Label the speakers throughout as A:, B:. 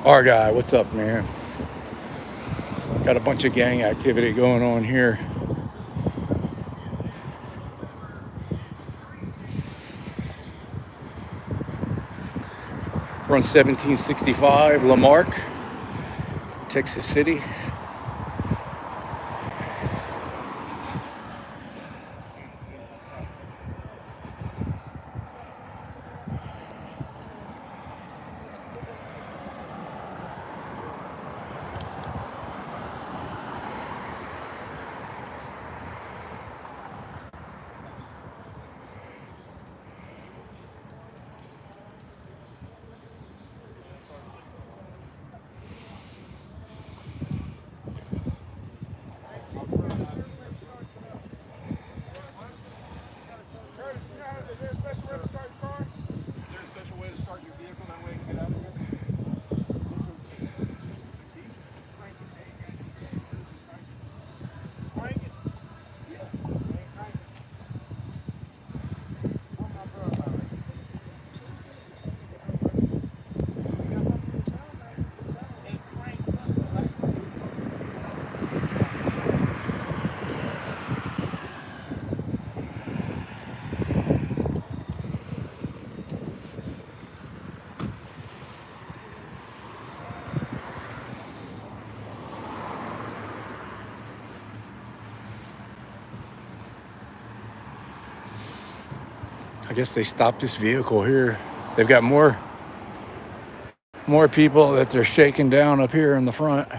A: Our guy, what's up, man? Got a bunch of gang activity going on here. We're on 1765 Lamarck, Texas City.
B: Curtis, is there a special way to start your car? Is there a special way to start your vehicle? That way you can get out of here? Crank it? Yeah. Crank it. Oh, my brother. Hey, crank it.
A: I guess they stopped this vehicle here. They've got more people that they're shaking down up here in the front.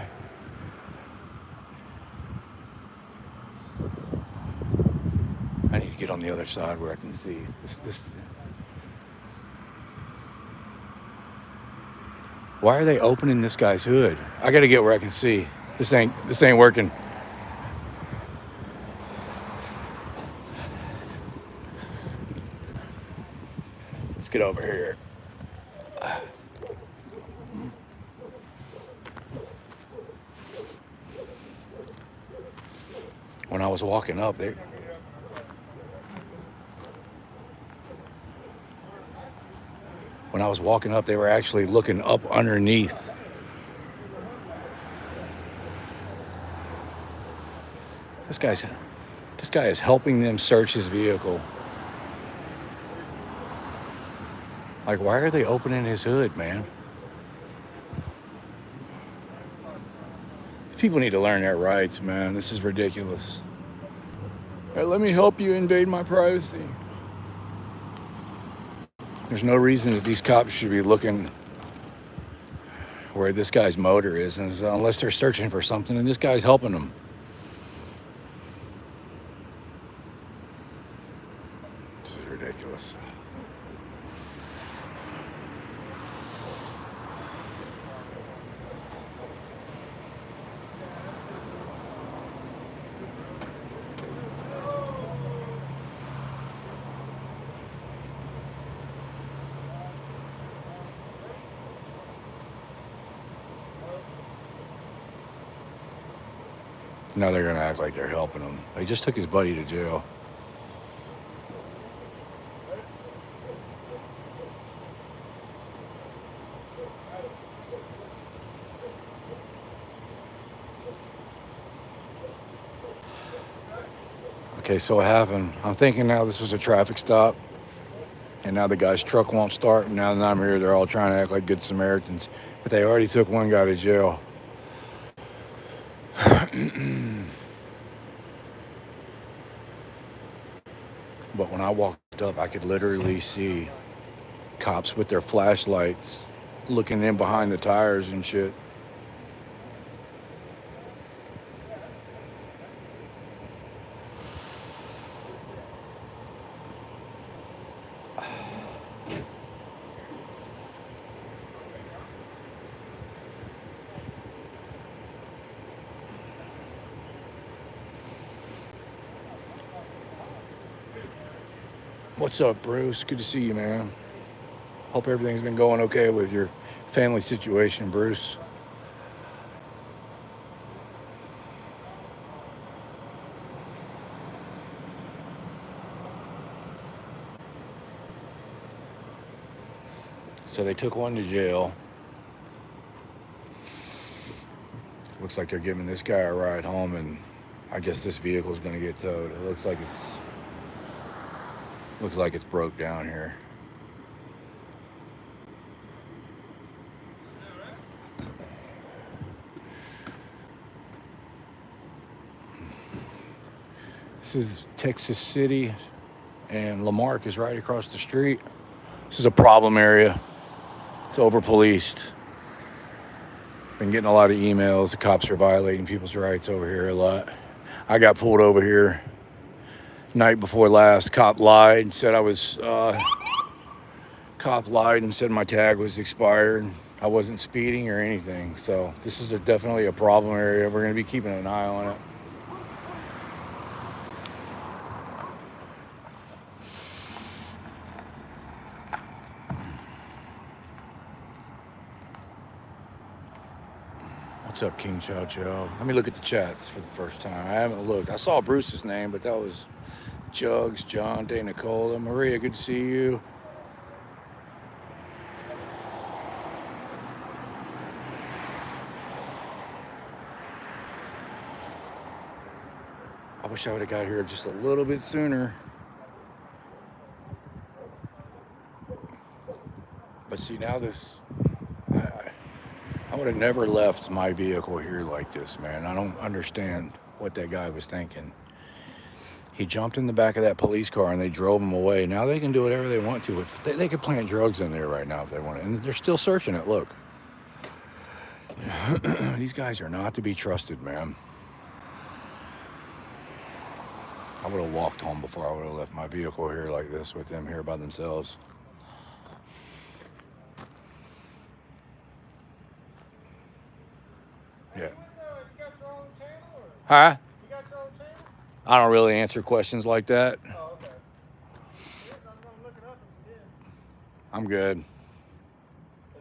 A: I need to get on the other side where I can see this. Why are they opening this guy's hood? I got to get where I can see. This ain't working. Let's get over here. When I was walking up, they were actually looking up underneath. This guy is helping them search his vehicle. Like, why are they opening his hood, man? People need to learn their rights, man. This is ridiculous. Hey, let me help you invade my privacy. There's no reason that these cops should be looking where this guy's motor is, unless they're searching for something, and this guy's helping them. This is ridiculous. Now they're gonna act like they're helping him. They just took his buddy to jail. Okay, so what happened? I'm thinking now this was a traffic stop, and now the guy's truck won't start. And now that I'm here, they're all trying to act like good Samaritans, but they already took one guy to jail. But when I walked up, I could literally see cops with their flashlights looking in behind the tires and shit. What's up, Bruce? Good to see you, man. Hope everything's been going okay with your family situation, Bruce. So they took one to jail. Looks like they're giving this guy a ride home, and I guess this vehicle is going to get towed. It looks like it's broke down here. This is Texas City, and Lamarck is right across the street. This is a problem area. It's over-policed. Been getting a lot of emails. The cops are violating people's rights over here a lot. I got pulled over here night before last. Cop lied and said my tag was expired. I wasn't speeding or anything. So this is definitely a problem area. We're going to be keeping an eye on it. What's up, King Chow Chow? Let me look at the chats for the first time. I haven't looked. I saw Bruce's name, but that was Jugs, John, Day, Nicola. Maria, good to see you. I wish I would have got here just a little bit sooner. But see, now I would have never left my vehicle here like this, man. I don't understand what that guy was thinking. He jumped in the back of that police car and they drove him away. Now they can do whatever they want to. They could plant drugs in there right now if they want to. And they're still searching it. Look. These guys are not to be trusted, man. I would have walked home before I would have left my vehicle here like this with them here by themselves. Yeah. Huh?
B: You got your own channel?
A: I don't really answer questions like that.
B: Oh, okay. Yes, I'm going to look it up if you did.
A: I'm good.
B: Is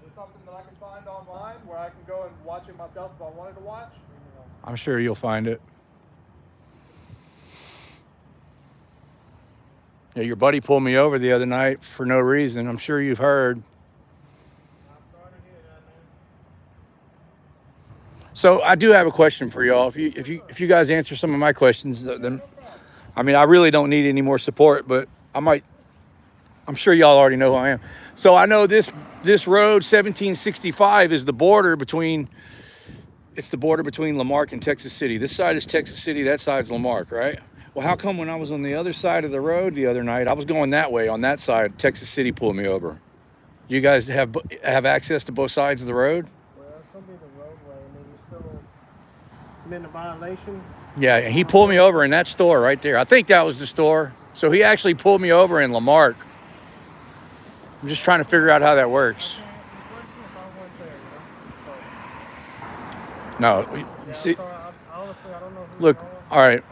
B: it something that I can find online where I can go and watch it myself if I wanted to watch?
A: I'm sure you'll find it. Yeah, your buddy pulled me over the other night for no reason. I'm sure you've heard.
B: I'm sorry to hear that, man.
A: So I do have a question for y'all. If you guys answer some of my questions, then I mean I really don't need any more support, but I'm sure y'all already know who I am. So I know this road 1765 is the border between Lamarck and Texas City. This side is Texas City, that side's Lamarck, right? Well, how come when I was on the other side of the road the other night, I was going that way on that side, Texas City pulled me over. You guys have access to both sides of the road?
B: Well, it's going to be the roadway. I mean, you're still in a violation.
A: Yeah, he pulled me over in that store right there. I think that was the store. So he actually pulled me over in Lamarck. I'm just trying to figure out how that works. No, see,
B: Honestly, I don't know who
A: look, all right.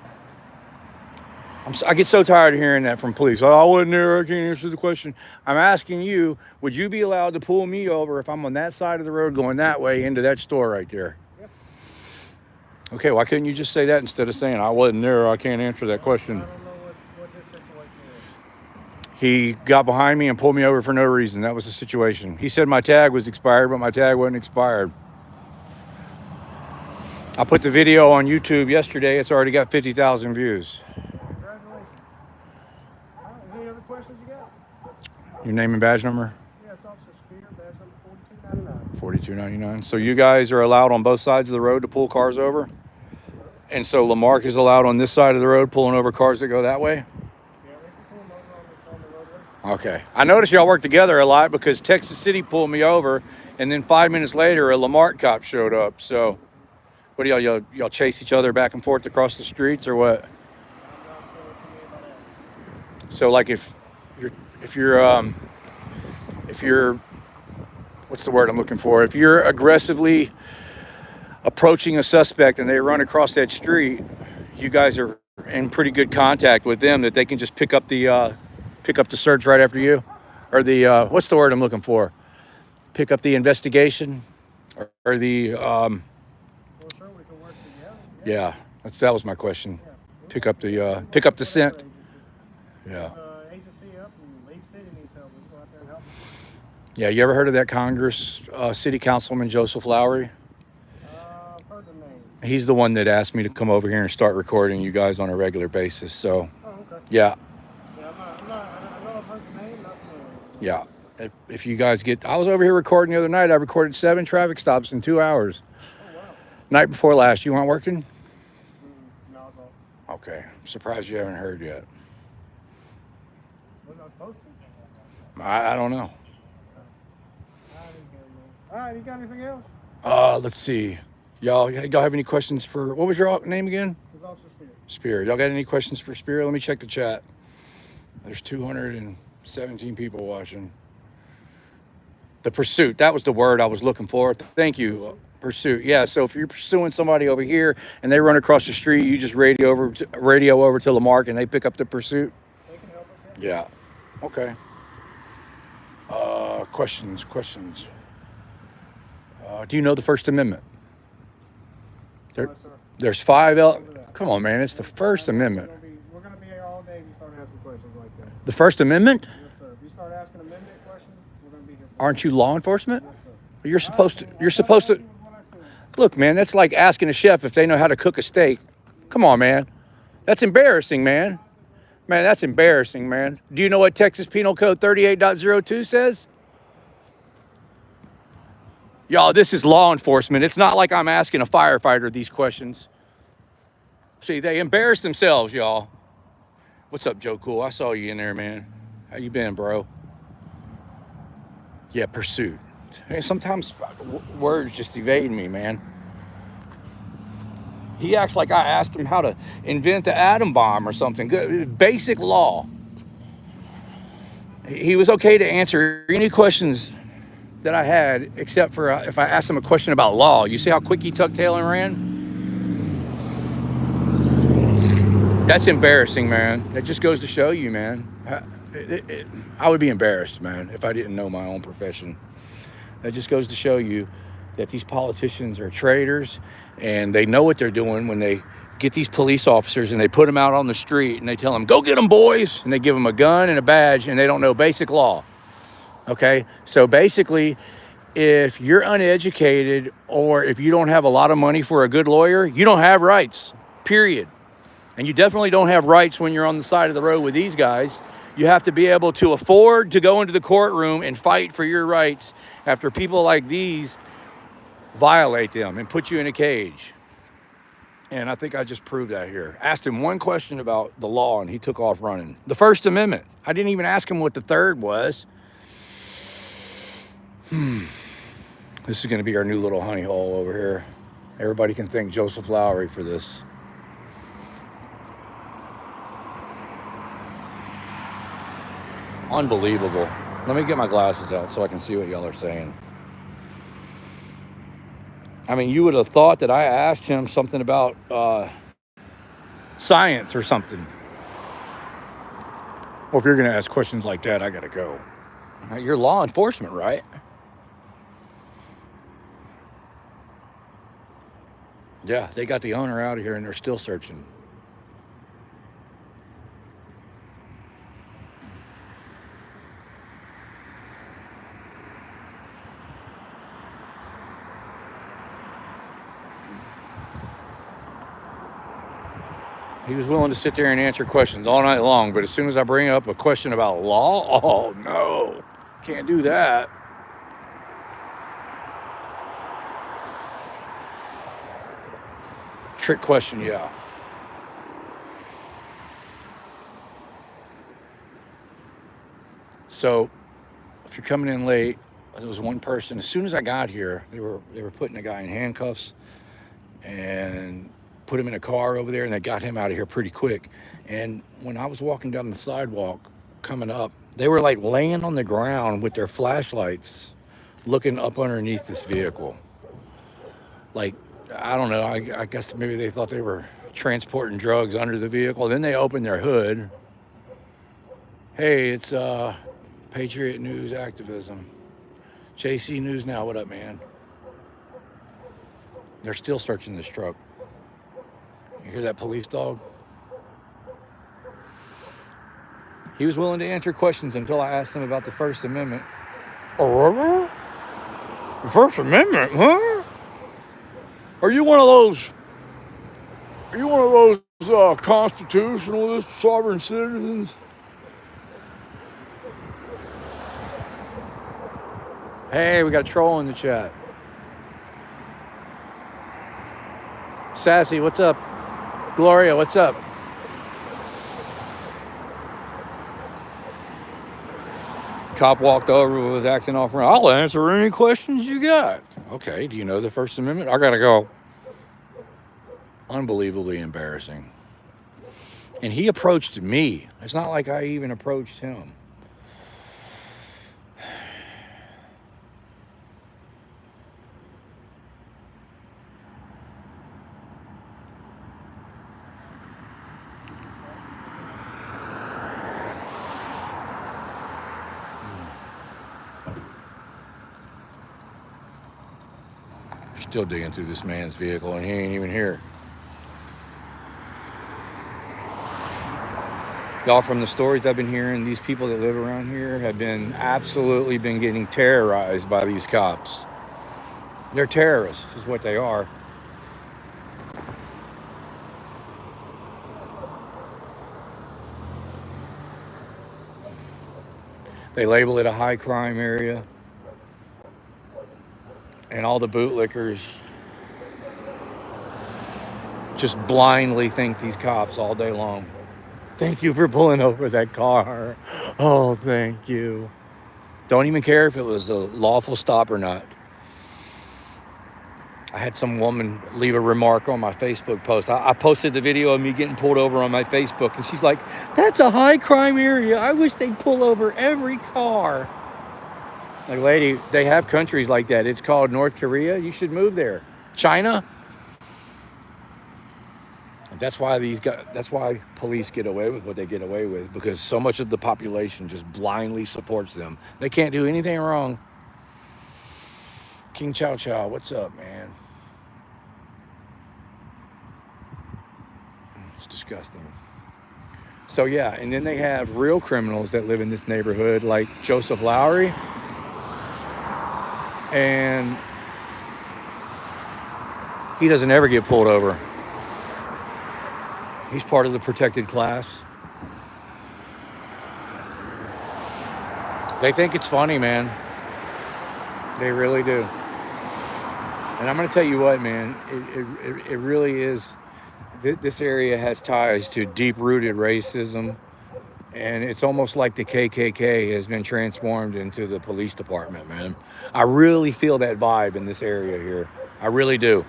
A: I get so tired of hearing that from police. Oh, I wasn't there. I can't answer the question. I'm asking you, would you be allowed to pull me over if I'm on that side of the road going that way into that store right there?
B: Yep.
A: Okay, why couldn't you just say that instead of saying, I wasn't there, I can't answer that question?
B: I don't know what his situation is.
A: He got behind me and pulled me over for no reason. That was the situation. He said my tag was expired, but my tag wasn't expired. I put the video on YouTube yesterday. It's already got 50,000 views.
B: Congratulations. Is there any other questions you got?
A: Your name and badge number?
B: Yeah, it's Officer Spear, badge number 4299.
A: 4299. So you guys are allowed on both sides of the road to pull cars over? And so Lamarck is allowed on this side of the road pulling over cars that go that way?
B: Yeah, they can pull them over on the roadway.
A: Okay. I noticed y'all work together a lot because Texas City pulled me over, and then 5 minutes later, a Lamarck cop showed up. So what do y'all chase each other back and forth across the streets or what?
B: I'm not sure what you mean by that.
A: So like if you're what's the word I'm looking for? If you're aggressively approaching a suspect and they run across that street, you guys are in pretty good contact with them that they can just pick up the search right after you, or the what's the word I'm looking for? Pick up the investigation, or the
B: Well, sure, we can work together.
A: yeah. That was my question. Pick up the scent. Yeah.
B: Agency up in Lake City needs help. We go out there and help.
A: Yeah. You ever heard of that Congress city councilman Joseph Lowry?
B: I've heard the name.
A: He's the one that asked me to come over here and start recording you guys on a regular basis. So,
B: Oh, okay.
A: yeah,
B: Yeah, I know I've heard the name, not familiar.
A: yeah. If you guys get, I was over here recording the other night. I recorded 7 traffic stops in 2 hours.
B: Oh, wow.
A: Night before last, you weren't working?
B: No, it's all.
A: Okay, I'm surprised you haven't heard yet.
B: Was I supposed to?
A: I don't know.
B: I didn't hear you. All right, you got anything else?
A: Let's see. Y'all have any questions for, what was your name again?
B: It's Officer Spirit.
A: Spirit. Y'all got any questions for Spirit? Let me check the chat. There's 217 people watching. The pursuit. That was the word I was looking for. Thank you. Pursuit. Yeah. So if you're pursuing somebody over here and they run across the street, you just radio over to Lamarck and they pick up the pursuit.
B: They can help us.
A: Yeah. Okay. Questions. Do you know the First Amendment? There,
B: Yes, sir.
A: there's 5 Come on, man. It's the First Amendment.
B: We're gonna be here all day if you start asking questions like that.
A: The First Amendment?
B: Yes, sir. If you start asking amendment questions, we're gonna be here.
A: Aren't you law enforcement?
B: Yes, sir.
A: You're supposed to. Look, man, that's like asking a chef if they know how to cook a steak. Come on, man. That's embarrassing, man. Man, that's embarrassing, man. Do you know what Texas Penal Code 38.02 says? Y'all, this is law enforcement. It's not like I'm asking a firefighter these questions. See, they embarrass themselves, y'all. What's up, Joe Cool? I saw you in there, man. How you been, bro? Yeah, pursuit. Hey, sometimes words just evade me, man. He acts like I asked him how to invent the atom bomb or something. Good, basic law. He was okay to answer any questions that I had, except for if I asked him a question about law. You see how quick he tucked tail and ran? That's embarrassing, man. That just goes to show you, man. I would be embarrassed, man, if I didn't know my own profession. That just goes to show you that these politicians are traitors and they know what they're doing when they get these police officers and they put them out on the street and they tell them, go get them, boys. And they give them a gun and a badge and they don't know basic law. Okay, so basically, if you're uneducated or if you don't have a lot of money for a good lawyer, you don't have rights, period. And you definitely don't have rights when you're on the side of the road with these guys. You have to be able to afford to go into the courtroom and fight for your rights after people like these violate them and put you in a cage. And I think I just proved that here. Asked him one question about the law and he took off running. The First Amendment. I didn't even ask him what the third was. This is going to be our new little honey hole over here. Everybody can thank Joseph Lowry for this. Unbelievable. Let me get my glasses out so I can see what y'all are saying. I mean, you would have thought that I asked him something about science or something. Well, if you're going to ask questions like that, I got to go. You're law enforcement, right? Yeah, they got the owner out of here and they're still searching. He was willing to sit there and answer questions all night long, but as soon as I bring up a question about law, oh no, can't do that. Trick question, yeah. So if you're coming in late, there was one person, as soon as I got here, they were putting a guy in handcuffs and put him in a car over there, and they got him out of here pretty quick. And when I was walking down the sidewalk coming up, they were like laying on the ground with their flashlights looking up underneath this vehicle. Like, I don't know, I guess maybe they thought they were transporting drugs under the vehicle. Then they opened their hood. Hey, it's Patriot News Activism. JC News Now, what up, man? They're still searching this truck. You hear that police dog? He was willing to answer questions until I asked him about the First Amendment. Oh, First Amendment, huh? Are you one of those Are you one of those constitutionalist sovereign citizens? Hey, we got a troll in the chat. Sassy, what's up? Gloria, what's up? Cop walked over, was acting off. I'll answer any questions you got. Okay, do you know the First Amendment? I gotta go. Unbelievably embarrassing. And he approached me. It's not like I even approached him. Still digging through this man's vehicle and he ain't even here. Y'all, from the stories I've been hearing, these people that live around here have been absolutely been getting terrorized by these cops. They're terrorists, is what they are. They label it a high crime area. And all the bootlickers just blindly think these cops all day long. Thank you for pulling over that car. Oh, thank you. Don't even care if it was a lawful stop or not. I had some woman leave a remark on my Facebook post. I posted the video of me getting pulled over on my Facebook, and she's like, that's a high crime area. I wish they'd pull over every car. Like, lady, they have countries like that. It's called North Korea. You should move there. China. That's why that's why police get away with what they get away with, because so much of the population just blindly supports them. They can't do anything wrong. King Chow Chow, what's up, man? It's disgusting. So yeah, and then they have real criminals that live in this neighborhood, like Joseph Lowry. And he doesn't ever get pulled over. He's part of the protected class. They think it's funny, man. They really do. And I'm going to tell you what, man, it really is. This area has ties to deep-rooted racism. And it's almost like the KKK has been transformed into the police department, man. I really feel that vibe in this area here. I really do.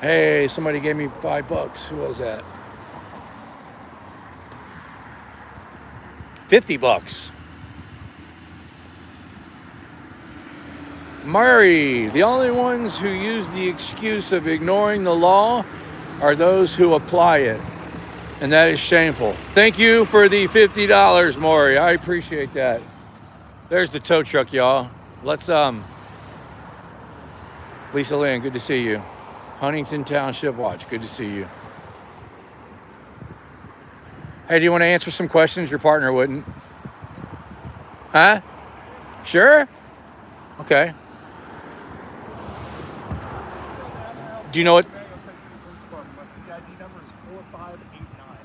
A: Hey, somebody gave me $5. Who was that? $50. Murray, the only ones who use the excuse of ignoring the law are those who apply it. And that is shameful. Thank you for the $50, Maury. I appreciate that. There's the tow truck, y'all. Let's, Lisa Lynn, good to see you. Huntington Township Watch, good to see you. Hey, do you want to answer some questions? Your partner wouldn't. Huh? Sure? Okay. Do you know what?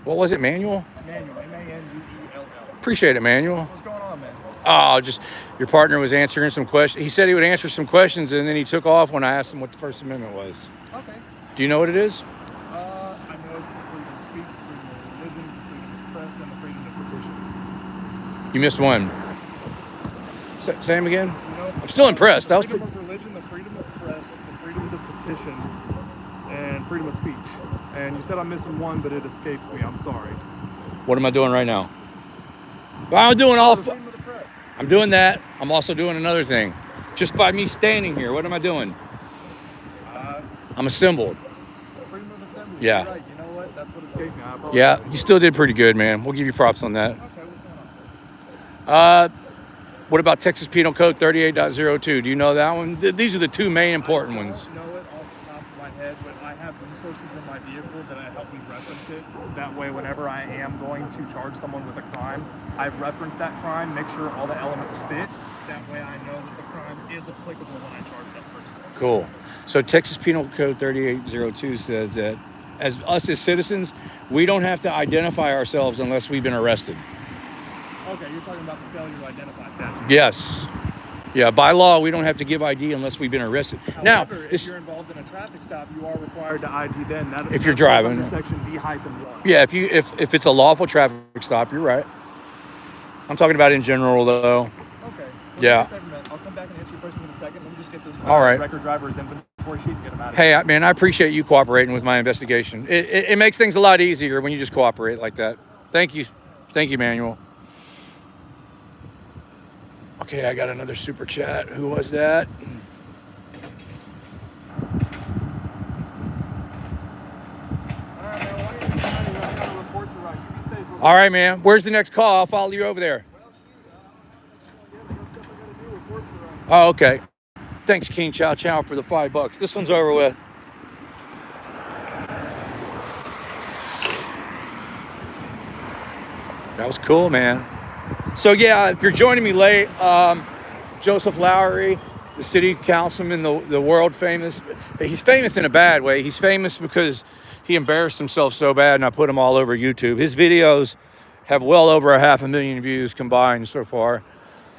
A: What was it, Manuel?
B: Manuel, M-A-N-U-E-L-L.
A: Appreciate it, Manuel.
B: What's going on, man?
A: Oh, just your partner was answering some questions. He said he would answer some questions, and then he took off when I asked him what the First Amendment was.
B: Okay.
A: Do you know what it is?
B: I know it's the freedom of speech, freedom of religion, freedom of press, and the freedom of petition.
A: You missed one. Say him again.
B: You know,
A: I'm still impressed.
B: The freedom of religion, the freedom of press, the freedom of petition, and freedom of speech. And you said I'm missing one, but it escapes me. I'm sorry.
A: What am I doing right now? Well, I'm doing all.
B: Freedom of the press.
A: I'm doing that. I'm also doing another thing. Just by me standing here, what am I doing? I'm assembled.
B: Freedom of assembly.
A: Yeah.
B: You're right. You know what? That's what escaped me. I apologize.
A: Yeah, you still did pretty good, man. We'll give you props on that.
B: Okay, what's going on?
A: What about Texas Penal Code 38.02? Do you know that one? These are the two main important ones.
B: I don't know it off the top of my head, but I have resources in my vehicle that help me reference it. That way, whenever I am going to charge someone with a crime, I reference that crime, make sure all the elements fit. That way I know that the crime is applicable when I charge that person.
A: Cool. So Texas Penal Code 3802 says that as us as citizens, we don't have to identify ourselves unless we've been arrested.
B: Okay, you're talking about the failure to identify statute.
A: Yes. Yeah, by law, we don't have to give ID unless we've been arrested.
B: However, if you're involved in a traffic stop, you are required to ID then.
A: If you're driving.
B: Under section D-1.
A: Yeah, if it's a lawful traffic stop, you're right. I'm talking about in general, though.
B: Okay. Well,
A: Yeah.
B: I'll come back and answer your question in a second. Let me just get this
A: All right.
B: record driver's inventory sheet and get him out of
A: Hey, man, I appreciate you cooperating with my investigation. It makes things a lot easier when you just cooperate like that. Thank you. Thank you, Manuel. Okay, I got another super chat. Who was that? All right, man. Where's the next call? I'll follow you over there. Oh, okay. Thanks, King Chow Chow, for the $5. This one's over with. That was cool, man. So yeah, if you're joining me late, Joseph Lowery, the city councilman, the world famous. He's famous in a bad way. He's famous because he embarrassed himself so bad, and I put him all over YouTube. His videos have well over 500,000 views combined so far.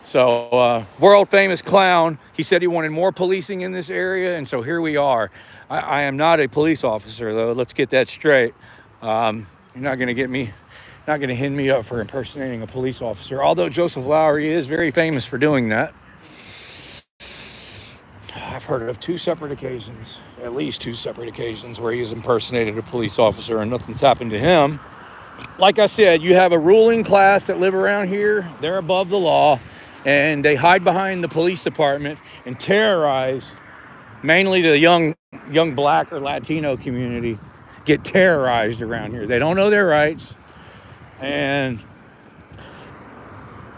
A: So world famous clown. He said he wanted more policing in this area, and so here we are. I am not a police officer, though. Let's get that straight. You're not going to get me. Not going to hand me up for impersonating a police officer, although Joseph Lowery is very famous for doing that. I've heard of at least two separate occasions where he's impersonated a police officer and nothing's happened to him. Like I said, you have a ruling class that live around here. They're above the law, and they hide behind the police department and terrorize mainly the young black or Latino community. Get terrorized around here. They don't know their rights. And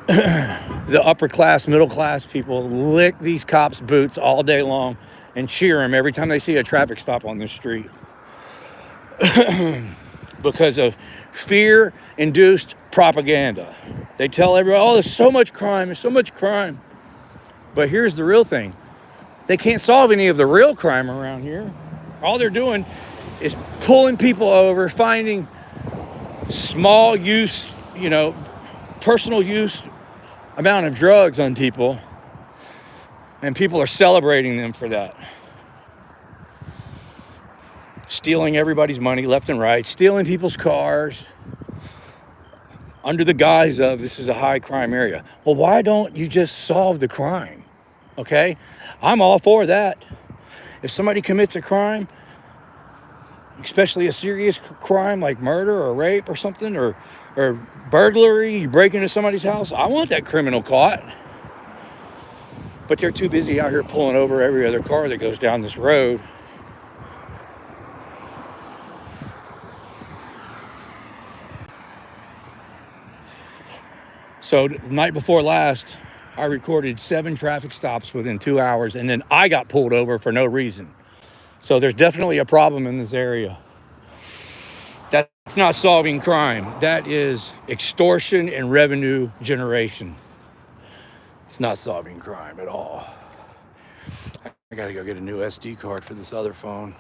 A: the upper class, middle class people lick these cops' boots all day long and cheer them every time they see a traffic stop on the street because of fear-induced propaganda. They tell everyone, oh, there's so much crime, there's so much crime. But here's the real thing. They can't solve any of the real crime around here. All they're doing is pulling people over, finding small use, personal use amount of drugs on people, and people are celebrating them for that. Stealing everybody's money left and right, stealing people's cars under the guise of this is a high crime area. Well, why don't you just solve the crime? Okay? I'm all for that. If somebody commits a crime, especially a serious crime like murder or rape or something, or burglary, you break into somebody's house, I want that criminal caught. But they're too busy out here pulling over every other car that goes down this road. So the night before last, I recorded 7 traffic stops within 2 hours, and then I got pulled over for no reason. So there's definitely a problem in this area. That's not solving crime. That is extortion and revenue generation. It's not solving crime at all. I gotta go get a new SD card for this other phone.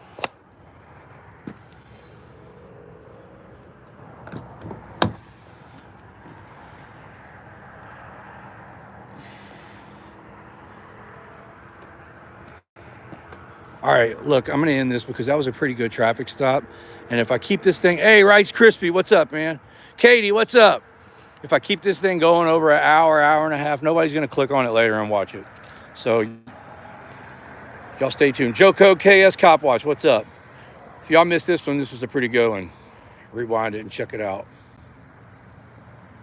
A: All right, look, I'm going to end this because that was a pretty good traffic stop. And if I keep this thing, hey, Rice Krispie, what's up, man? Katie, what's up? If I keep this thing going over an hour and a half, nobody's going to click on it later and watch it. So y'all stay tuned. Joe Code KS Cop Watch, what's up? If y'all missed this one, this was a pretty good one. Rewind it and check it out.